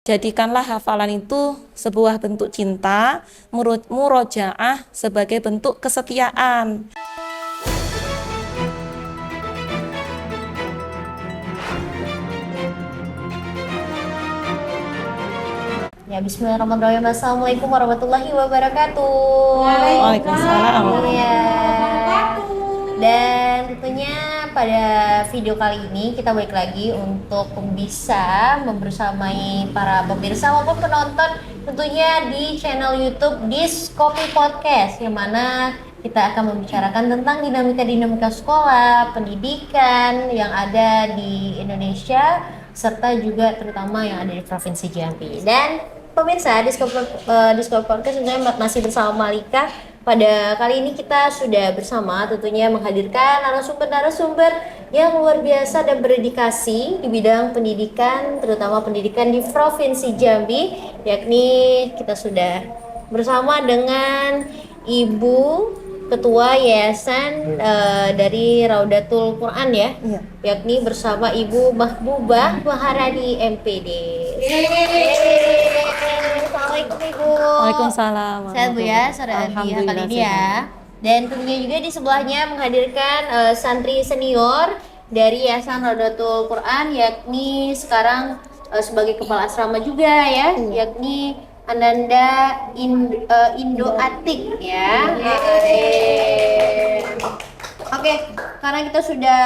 Jadikanlah hafalan itu sebuah bentuk cinta, murojaah sebagai bentuk kesetiaan. Ya, bismillahirrahmanirrahim. Assalamualaikum warahmatullahi wabarakatuh. Waalaikumsalam. Ya. Dan tentunya pada video kali ini kita balik lagi untuk bisa membersamai para pemirsa maupun penonton tentunya di channel YouTube Diskopi Podcast, yang mana kita akan membicarakan tentang dinamika-dinamika sekolah, pendidikan yang ada di Indonesia, serta juga terutama yang ada di Provinsi Jambi. Dan pemirsa, Diskopi Podcast tentunya masih bersama Malika. Pada kali ini kita sudah bersama tentunya menghadirkan narasumber-narasumber yang luar biasa dan berdedikasi di bidang pendidikan, terutama pendidikan di Provinsi Jambi, yakni kita sudah bersama dengan Ibu Ketua Yayasan dari Raudatul Quran ya, yakni bersama Ibu Mahbubah Maharani MPD. Assalamualaikum Ibu. Waalaikumsalam. Sehat Bu ya, sore kali ini ya. Dan tentunya juga di sebelahnya menghadirkan santri senior dari Yayasan Raudatul Quran, yakni sekarang sebagai kepala asrama juga ya, yakni Ananda Indo Atik ya. Oke, karena kita sudah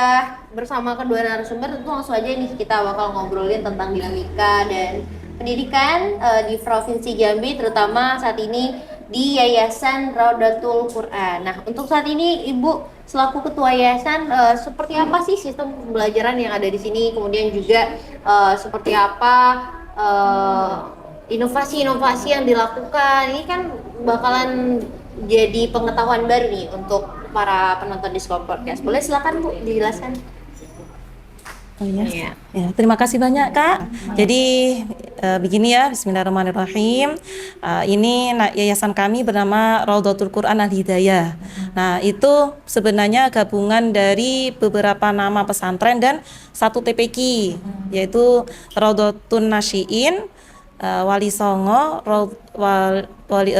bersama kedua narasumber, tentu langsung aja nih kita bakal ngobrolin tentang dinamika dan pendidikan di Provinsi Jambi, terutama saat ini di Yayasan Raudatul Quran. Nah, untuk saat ini Ibu selaku Ketua Yayasan, seperti apa sih sistem pembelajaran yang ada di sini? Kemudian juga seperti apa inovasi-inovasi yang dilakukan? Ini kan bakalan jadi pengetahuan baru nih untuk para penonton Diskopi Podcast. Boleh silakan Bu dijelaskan. Oh iya. Ya, terima kasih banyak Kak. Jadi begini ya, bismillahirrahmanirrahim. Ini yayasan kami bernama Raudatul Quran Al-Hidayah. Nah, itu sebenarnya gabungan dari beberapa nama pesantren dan satu TPQ, yaitu Raudatun Nasyiin, Wali Songo,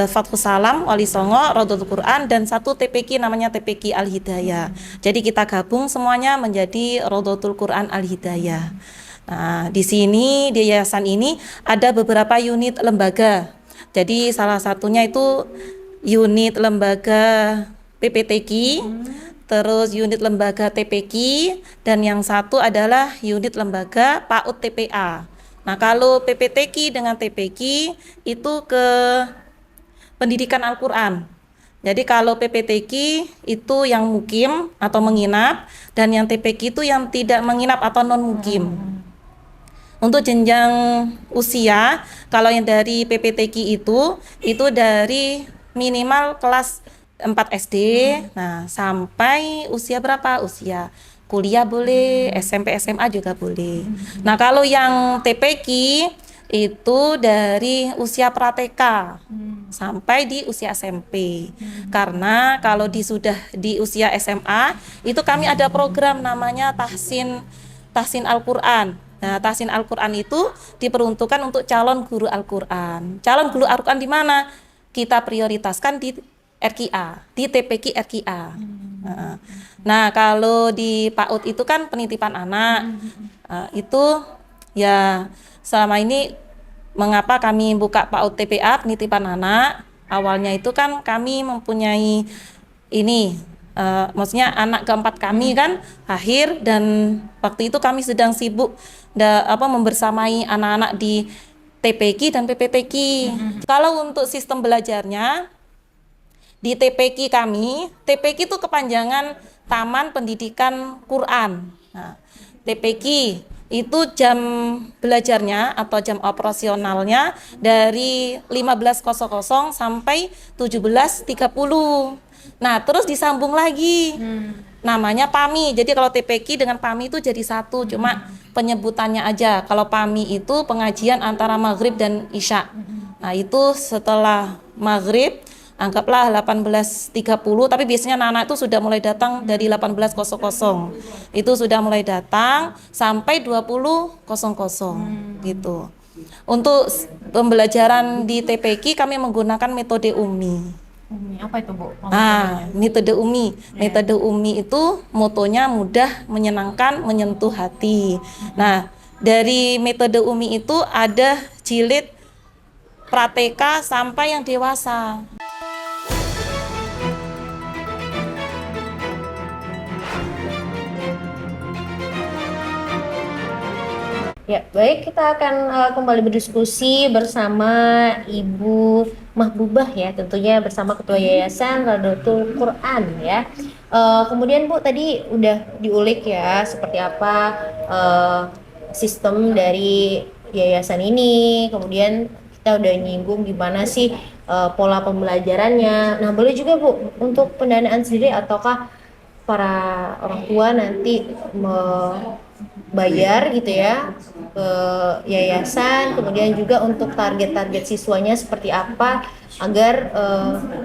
Fathus Salam, Wali Songo, Raudatul Quran, dan satu TPQ namanya TPQ Al-Hidayah. Jadi kita gabung semuanya menjadi Raudatul Quran Al-Hidayah. Nah, di sini di yayasan ini ada beberapa unit lembaga. Jadi salah satunya itu unit lembaga PPTQ, terus unit lembaga TPQ, dan yang satu adalah unit lembaga PAUD TPA. Nah, kalau PPTQ dengan TPQ itu ke pendidikan Al-Quran. Jadi kalau PPTQ itu yang mukim atau menginap, dan yang TPQ itu yang tidak menginap atau non-mukim. Untuk jenjang usia, kalau yang dari PPTQ itu dari minimal kelas 4 SD, nah sampai usia berapa? Usia kuliah boleh, SMP, SMA juga boleh. Nah, kalau yang TPQ itu dari usia pra-TK sampai di usia SMP. Karena kalau sudah di usia SMA, itu kami ada program namanya Tahsin Al-Quran. Nah, Tahsin Al-Quran itu diperuntukkan untuk calon guru Al-Quran. Calon guru Al-Quran di mana? Kita prioritaskan di RQA, di TPQ RQA. Nah, kalau di PAUD itu kan penitipan anak. Itu ya selama ini mengapa kami buka PAUD TPA, penitipan anak? Awalnya itu kan kami mempunyai ini, maksudnya anak keempat kami kan lahir, dan waktu itu kami sedang sibuk membersamai anak-anak di TPQ dan PPTQ. Kalau untuk sistem belajarnya di TPQ kami, TPQ itu kepanjangan Taman Pendidikan Quran. Nah, TPQ itu jam belajarnya atau jam operasionalnya dari 15.00 sampai 17.30. Nah, terus disambung lagi. Namanya PAMI. Jadi kalau TPQ dengan PAMI itu jadi satu, cuma penyebutannya aja. Kalau PAMI itu pengajian antara maghrib dan isya. Nah, itu setelah maghrib anggaplah 18.30, tapi biasanya anak-anak itu sudah mulai datang dari 18.00. Itu sudah mulai datang sampai 20.00 gitu. Untuk pembelajaran di TPQ kami menggunakan metode UMI. Apa itu Bu? Metode UMI. Metode UMI itu motonya mudah, menyenangkan, menyentuh hati. Nah, dari metode UMI itu ada jilid prateka sampai yang dewasa. Ya, baik, kita akan kembali berdiskusi bersama Ibu Mahbubah ya, tentunya bersama Ketua Yayasan Raudatul Quran ya. Kemudian Bu tadi udah diulik ya seperti apa sistem dari yayasan ini, kemudian kita udah nyinggung gimana sih pola pembelajarannya. Nah, boleh juga Bu untuk pendanaan sendiri ataukah para orang tua nanti bayar gitu ya ke yayasan, kemudian juga untuk target-target siswanya seperti apa agar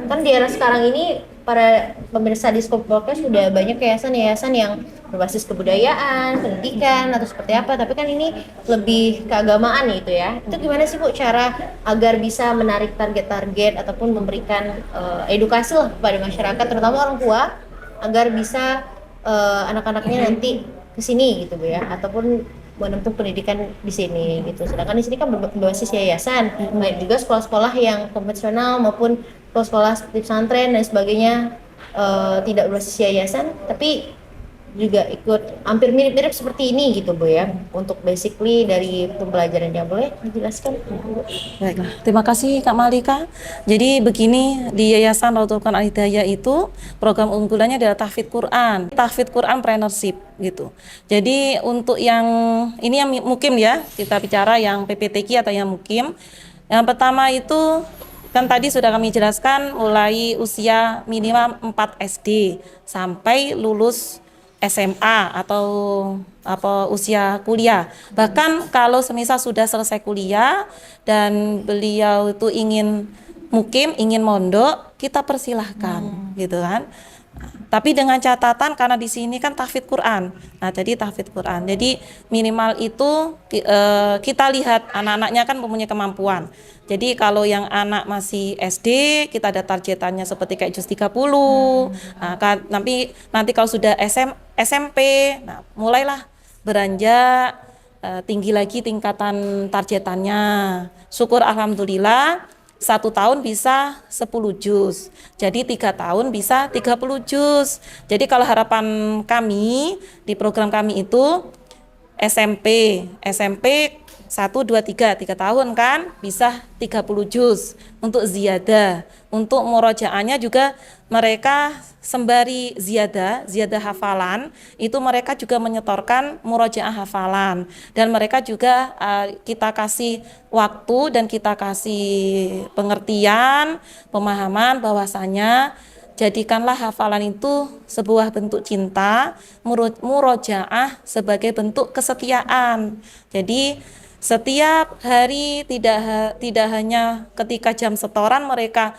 kan di era sekarang ini para pemirsa di Scope Podcast sudah banyak yayasan-yayasan yang berbasis kebudayaan, pendidikan atau seperti apa, tapi kan ini lebih keagamaan gitu ya. Itu gimana sih Bu cara agar bisa menarik target-target ataupun memberikan edukasi lah kepada masyarakat terutama orang tua agar bisa anak-anaknya nanti ke sini gitu Bu ya, ataupun menempuh pendidikan di sini gitu. Sedangkan di sini kan berbasis yayasan, baik juga sekolah-sekolah yang konvensional maupun sekolah-sekolah seperti pesantren dan sebagainya tidak berbasis yayasan, tapi juga ikut hampir mirip-mirip seperti ini gitu Bu ya. Untuk basically dari pembelajarannya, boleh dijelaskan Bu? Baiklah, terima kasih Kak Malika. Jadi begini, di Yayasan Raudatul Quran Al-Hidayah itu program unggulannya adalah tahfidz Quran, tahfidz Quran Preneurship gitu. Jadi untuk yang ini yang mukim ya, kita bicara yang PPTQ atau yang mukim. Yang pertama itu kan tadi sudah kami jelaskan mulai usia minimal 4 SD sampai lulus SMA atau usia kuliah. Bahkan kalau semisal sudah selesai kuliah dan beliau itu ingin mukim, ingin mondok, kita persilahkan gitu kan. Tapi dengan catatan karena di sini kan tahfidz Quran. Nah, jadi tahfidz Quran. Jadi minimal itu kita lihat anak-anaknya kan mempunyai kemampuan. Jadi kalau yang anak masih SD, kita ada targetannya seperti kayak juz 30. Nah, nanti kalau sudah SMP, nah mulailah beranjak tinggi lagi tingkatan targetannya. Syukur alhamdulillah 1 tahun bisa 10 juz. Jadi 3 tahun bisa 30 juz. Jadi kalau harapan kami di program kami itu SMP 1, 2, 3 tahun kan bisa 30 juz untuk ziyadah. Untuk murojaahnya juga mereka sembari ziyadah hafalan, itu mereka juga menyetorkan murojaah hafalan. Dan mereka juga kita kasih waktu dan kita kasih pengertian, pemahaman bahwasanya jadikanlah hafalan itu sebuah bentuk cinta, murojaah sebagai bentuk kesetiaan. Jadi setiap hari tidak hanya ketika jam setoran mereka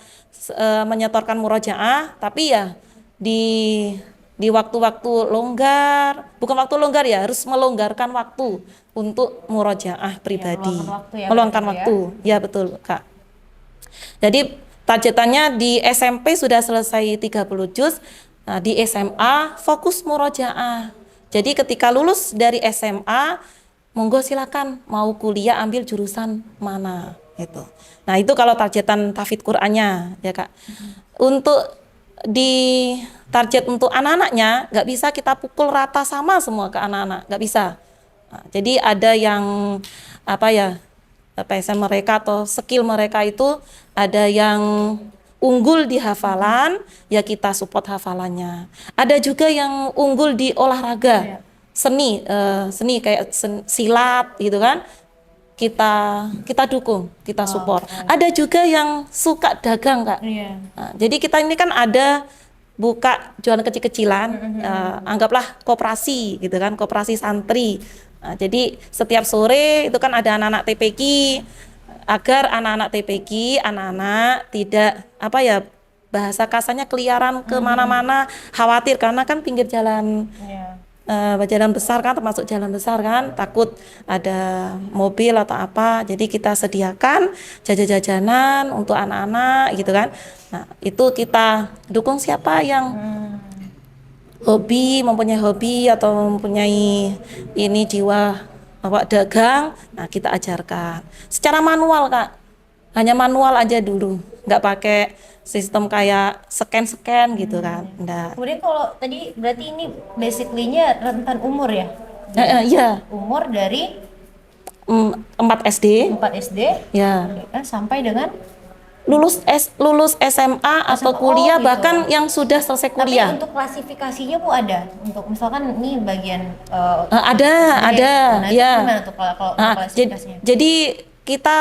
menyetorkan murojaah, tapi ya di waktu-waktu longgar, bukan waktu longgar ya, harus melonggarkan waktu untuk murojaah pribadi. Meluangkan waktu. Ya betul, Kak. Jadi targetannya di SMP sudah selesai 30 juz, nah, di SMA fokus murojaah. Jadi ketika lulus dari SMA, monggo silakan mau kuliah ambil jurusan mana gitu. Nah, itu kalau targetan tahfidz Qur'annya ya, Kak. Untuk di target untuk anak-anaknya nggak bisa kita pukul rata sama semua ke anak-anak, nggak bisa. Nah, jadi ada yang PSN mereka atau skill mereka itu ada yang unggul di hafalan, ya kita support hafalannya. Ada juga yang unggul di olahraga, seni kayak silat gitu kan. Kita dukung, kita support. Ada juga yang suka dagang, Kak. Nah, jadi kita ini kan ada buka jualan kecil-kecilan, anggaplah koperasi gitu kan, koperasi santri. Nah, jadi setiap sore itu kan ada anak-anak TPQ, agar anak-anak TPQ, anak-anak tidak bahasa kasarnya keliaran ke mana-mana, khawatir karena kan pinggir jalan jalan besar kan, termasuk jalan besar kan, takut ada mobil atau apa, jadi kita sediakan jajan-jajanan untuk anak-anak gitu kan. Nah itu kita dukung siapa yang mempunyai hobi atau mempunyai ini jiwa bawa dagang, nah kita ajarkan secara manual Kak, hanya manual aja dulu, nggak pakai sistem kayak scan gitu kan, enggak. Kemudian kalau tadi berarti ini basically-nya rentan umur ya? Iya, Umur dari 4 SD 4 SD ya, sampai dengan lulus SMA atau kuliah, gitu. bahkan yang sudah selesai Tapi kuliah. untuk klasifikasinya Bu ada? Untuk misalkan ini bagian Ada nah, itu ya. gimana tuh kalau klasifikasinya? Jadi kita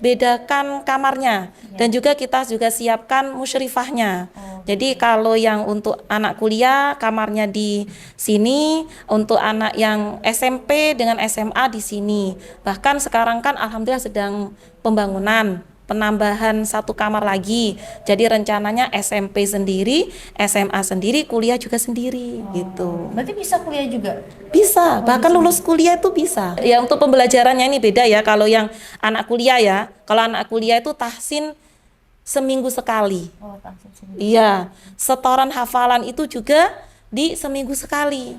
bedakan kamarnya dan juga kita juga siapkan musyrifahnya. Jadi kalau yang untuk anak kuliah kamarnya di sini, untuk anak yang SMP dengan SMA di sini. Bahkan sekarang kan alhamdulillah sedang pembangunan, penambahan 1 kamar lagi. Jadi rencananya SMP sendiri, SMA sendiri, kuliah juga sendiri gitu. Berarti bisa kuliah juga? Bisa, bahkan lulus kuliah itu bisa. Ya untuk pembelajarannya ini beda ya, kalau yang anak kuliah ya. Kalau anak kuliah itu tahsin seminggu sekali. Oh, tahsin sendiri. Iya, setoran hafalan itu juga di seminggu sekali.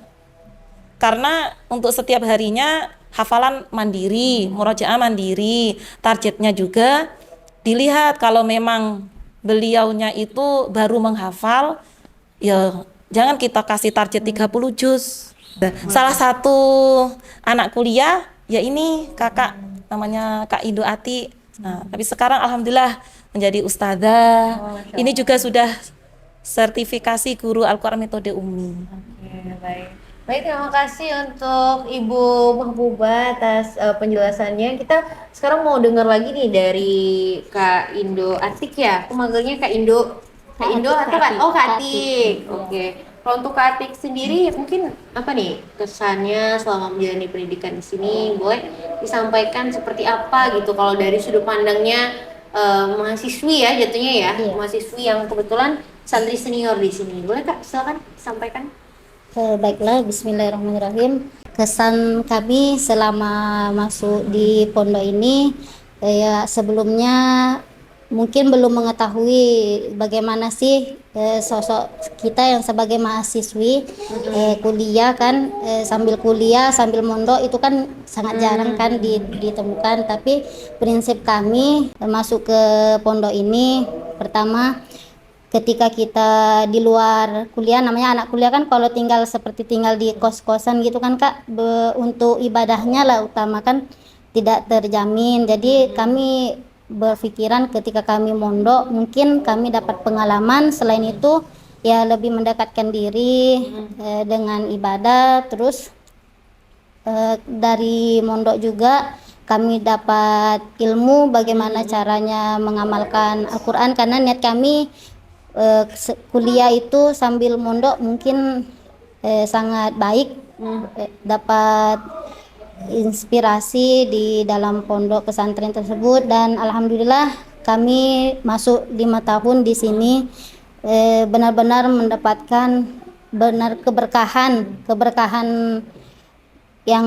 Karena untuk setiap harinya hafalan mandiri, murojaah mandiri, targetnya juga dilihat kalau memang beliaunya itu baru menghafal, ya jangan kita kasih target 30 juz. Salah satu anak kuliah ya ini kakak namanya Kak Indo Ati. Nah, tapi sekarang alhamdulillah menjadi ustadzah. Ini juga sudah sertifikasi guru Al-Quran metode Umi. Oke, baik. Baik, terima kasih untuk Ibu Mahbubah atas penjelasannya. Kita sekarang mau dengar lagi nih dari Kak Indo Atik ya. Aku manggilnya Kak Indo. Kak Indo atau Kak? Oh, Kak Atik. Oke. Kalau untuk Kak Atik sendiri mungkin apa nih kesannya selama menjalani pendidikan di sini? Boleh disampaikan seperti apa gitu kalau dari sudut pandangnya mahasiswi ya jatuhnya ya. Mahasiswi yang kebetulan santri senior di sini. Boleh Kak, silakan sampaikan. Baiklah, bismillahirrahmanirrahim. Kesan kami selama masuk di pondok ini, ya sebelumnya mungkin belum mengetahui bagaimana sih sosok kita yang sebagai mahasiswi kuliah kan, sambil kuliah sambil mondok itu kan sangat jarang kan ditemukan. Tapi prinsip kami masuk ke pondok ini, pertama ketika kita di luar kuliah, namanya anak kuliah kan kalau tinggal seperti tinggal di kos-kosan gitu kan Kak, untuk ibadahnya lah utama kan tidak terjamin. Jadi kami berpikiran ketika kami mondok mungkin kami dapat pengalaman, selain itu ya lebih mendekatkan diri dengan ibadah. Terus dari mondok juga kami dapat ilmu bagaimana caranya mengamalkan Al-Quran, karena niat kami kuliah itu sambil mondok mungkin sangat baik, dapat inspirasi di dalam pondok pesantren tersebut. Dan alhamdulillah kami masuk 5 tahun di sini, benar-benar mendapatkan keberkahan yang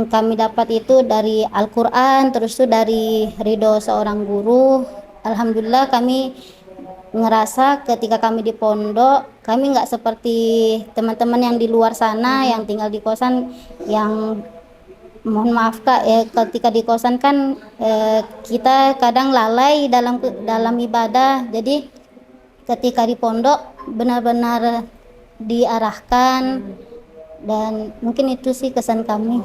kami dapat itu dari Al-Quran, terus itu dari ridho seorang guru. Alhamdulillah kami ngerasa ketika kami di pondok, kami nggak seperti teman-teman yang di luar sana yang tinggal di kosan, yang mohon maaf Kak ya, ketika di kosan kan kita kadang lalai dalam ibadah. Jadi ketika di pondok benar-benar diarahkan, dan mungkin itu sih kesan kami.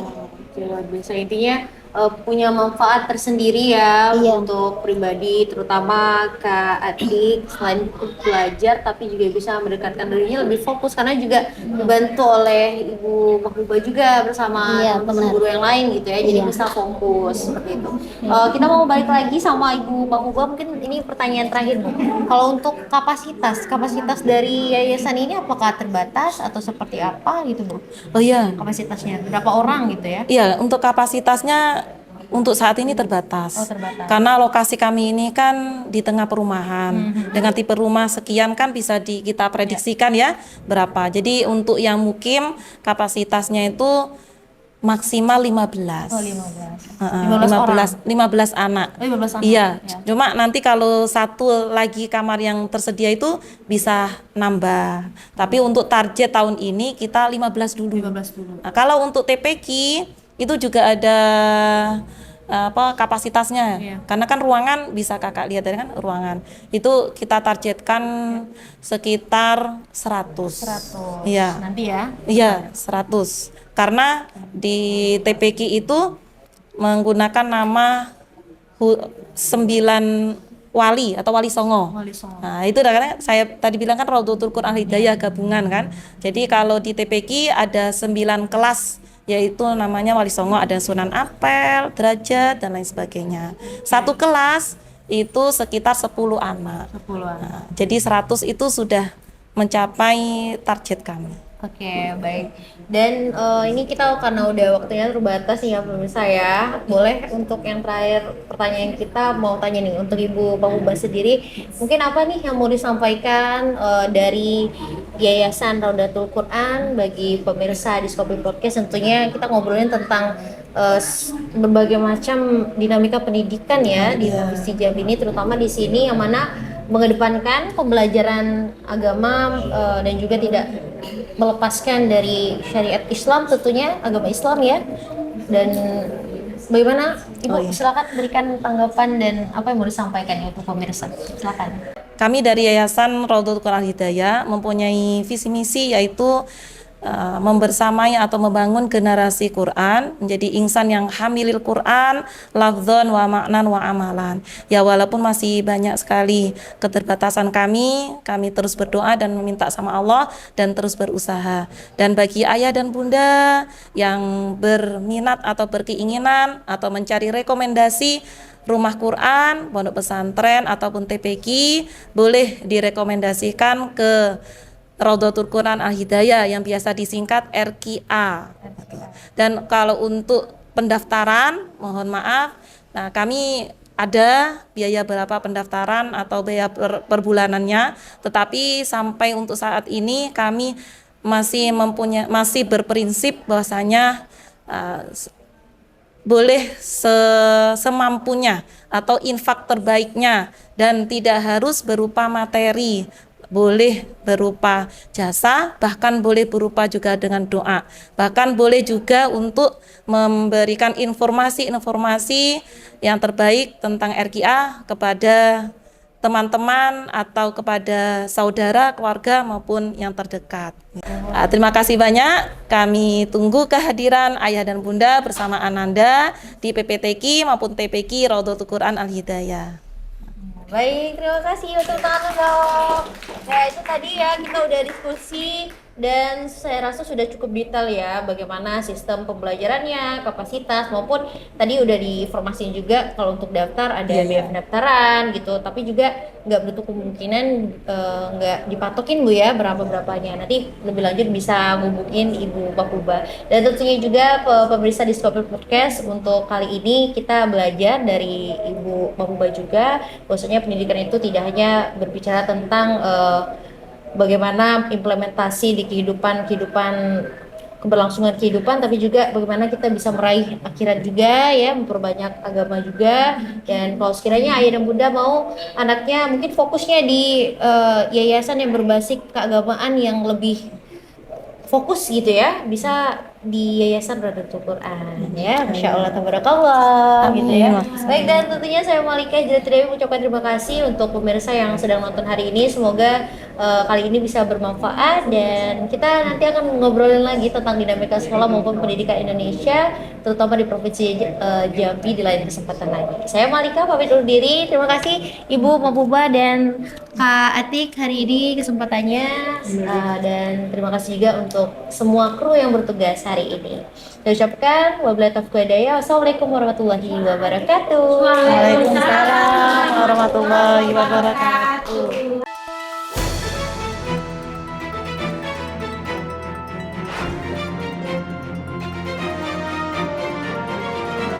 Luar biasa, intinya punya manfaat tersendiri ya. Iya. Untuk pribadi, terutama Kak Atik selain belajar tapi juga bisa mendekatkan dirinya lebih fokus, karena juga dibantu oleh Ibu Mahbubah juga bersama Iya, teman benar. guru yang lain gitu ya, jadi Iya. bisa fokus seperti itu. Kita mau balik lagi sama Ibu Mahbubah, mungkin ini pertanyaan terakhir Bu. Kalau untuk kapasitas dari yayasan ini apakah terbatas atau seperti apa gitu Bu? Oh iya, Kapasitasnya berapa orang gitu ya? iya untuk kapasitasnya Untuk saat ini terbatas. Oh, terbatas. Karena lokasi kami ini kan di tengah perumahan. Dengan tipe rumah sekian kan bisa kita prediksikan ya berapa. Jadi untuk yang mukim kapasitasnya itu maksimal 15. Oh, 15. 15 anak. Oh, 15 anak. Iya, Ya. cuma nanti kalau satu lagi kamar yang tersedia itu bisa nambah. Tapi untuk target tahun ini kita 15 dulu. 15 dulu. Nah, kalau untuk TPQ itu juga ada kapasitasnya. Iya. Karena kan ruangan bisa Kakak lihat kan ruangan. Itu kita targetkan sekitar 100. 100. Iya. Nanti ya. Iya, 100. Karena di TPQ itu menggunakan nama 9 wali atau wali songo. Wali Songo. Nah, itu karena saya tadi bilang kan Raudhatul Quran Hidayah gabungan kan. Jadi kalau di TPQ ada 9 kelas, yaitu namanya wali songo, ada Sunan Ampel, Derajat dan lain sebagainya. Satu kelas itu sekitar 10 anak. 10 anak. Nah, jadi 100 itu sudah mencapai target kami. Oke, baik. Dan ini kita karena udah waktunya terbatas nih ya pemirsa ya. Boleh untuk yang terakhir pertanyaan kita mau tanya nih untuk Ibu Pamuba sendiri, mungkin apa nih yang mau disampaikan dari Yayasan Raudhatul Quran bagi pemirsa di Skopi Podcast? Tentunya kita ngobrolin tentang berbagai macam dinamika pendidikan ya di Provinsi Jambi ini, terutama di sini yang mana mengedepankan pembelajaran agama dan juga tidak melepaskan dari syariat Islam, tentunya agama Islam ya. Dan bagaimana Ibu, silakan berikan tanggapan dan apa yang mau disampaikan ya untuk pemirsa, silakan. Kami dari Yayasan Raudhatul Quran Hidayah mempunyai visi misi yaitu membersamai atau membangun generasi Quran menjadi insan yang hamilil Quran lafdzon wa maknan wa amalan. Ya walaupun masih banyak sekali keterbatasan kami terus berdoa dan meminta sama Allah dan terus berusaha. Dan bagi ayah dan bunda yang berminat atau berkeinginan atau mencari rekomendasi rumah Quran, pondok pesantren ataupun TPQ, boleh direkomendasikan ke Raudhatul Quran Al-Hidayah yang biasa disingkat RQA. Dan kalau untuk pendaftaran, mohon maaf, nah kami ada biaya berapa pendaftaran atau biaya per bulanannya, tetapi sampai untuk saat ini kami masih berprinsip bahwasanya boleh semampunya atau infak terbaiknya dan tidak harus berupa materi. Boleh berupa jasa, bahkan boleh berupa juga dengan doa. Bahkan boleh juga untuk memberikan informasi-informasi yang terbaik tentang RQA kepada teman-teman atau kepada saudara, keluarga maupun yang terdekat. Terima kasih banyak. Kami tunggu kehadiran ayah dan bunda bersama Ananda di PPTQ maupun TPQ Raudhatul Quran Al-Hidayah. Baik, terima kasih untuk tangan dong. Ya itu tadi ya kita udah diskusi dan saya rasa sudah cukup detail ya bagaimana sistem pembelajarannya, kapasitas maupun tadi udah diinformasiin juga kalau untuk daftar ada biaya pendaftaran gitu, tapi juga nggak menutup kemungkinan nggak dipatokin Bu ya berapanya. Nanti lebih lanjut bisa hubungin Ibu Pamuba. Dan tentunya juga pemirsa di Skopi Podcast, untuk kali ini kita belajar dari Ibu Pamuba juga bahwasanya pendidikan itu tidak hanya berbicara tentang bagaimana implementasi di kehidupan keberlangsungan kehidupan, tapi juga bagaimana kita bisa meraih akhirat juga ya, memperbanyak agama juga. Dan kalau sekiranya ayah dan bunda mau anaknya mungkin fokusnya di yayasan yang berbasis keagamaan yang lebih fokus gitu ya, bisa di Yayasan Raudhatul Quran ya, Masya Allah tabarakallah gitu ya. Baik, dan tentunya saya Malika Jatidewi mengucapkan terima kasih untuk pemirsa yang sedang nonton hari ini. Semoga kali ini bisa bermanfaat dan kita nanti akan ngobrolin lagi tentang dinamika sekolah maupun pendidikan Indonesia, terutama di Provinsi Jambi di lain kesempatan lagi. Saya Malika pamit undur diri. Terima kasih Ibu Pamuba dan Kak Atik hari ini kesempatannya, dan terima kasih juga untuk semua kru yang bertugas hari ini. Saya ucapkan wabillahi taufiq wal hidayah. Wassalamualaikum warahmatullahi wabarakatuh. Waalaikumsalam warahmatullahi wabarakatuh.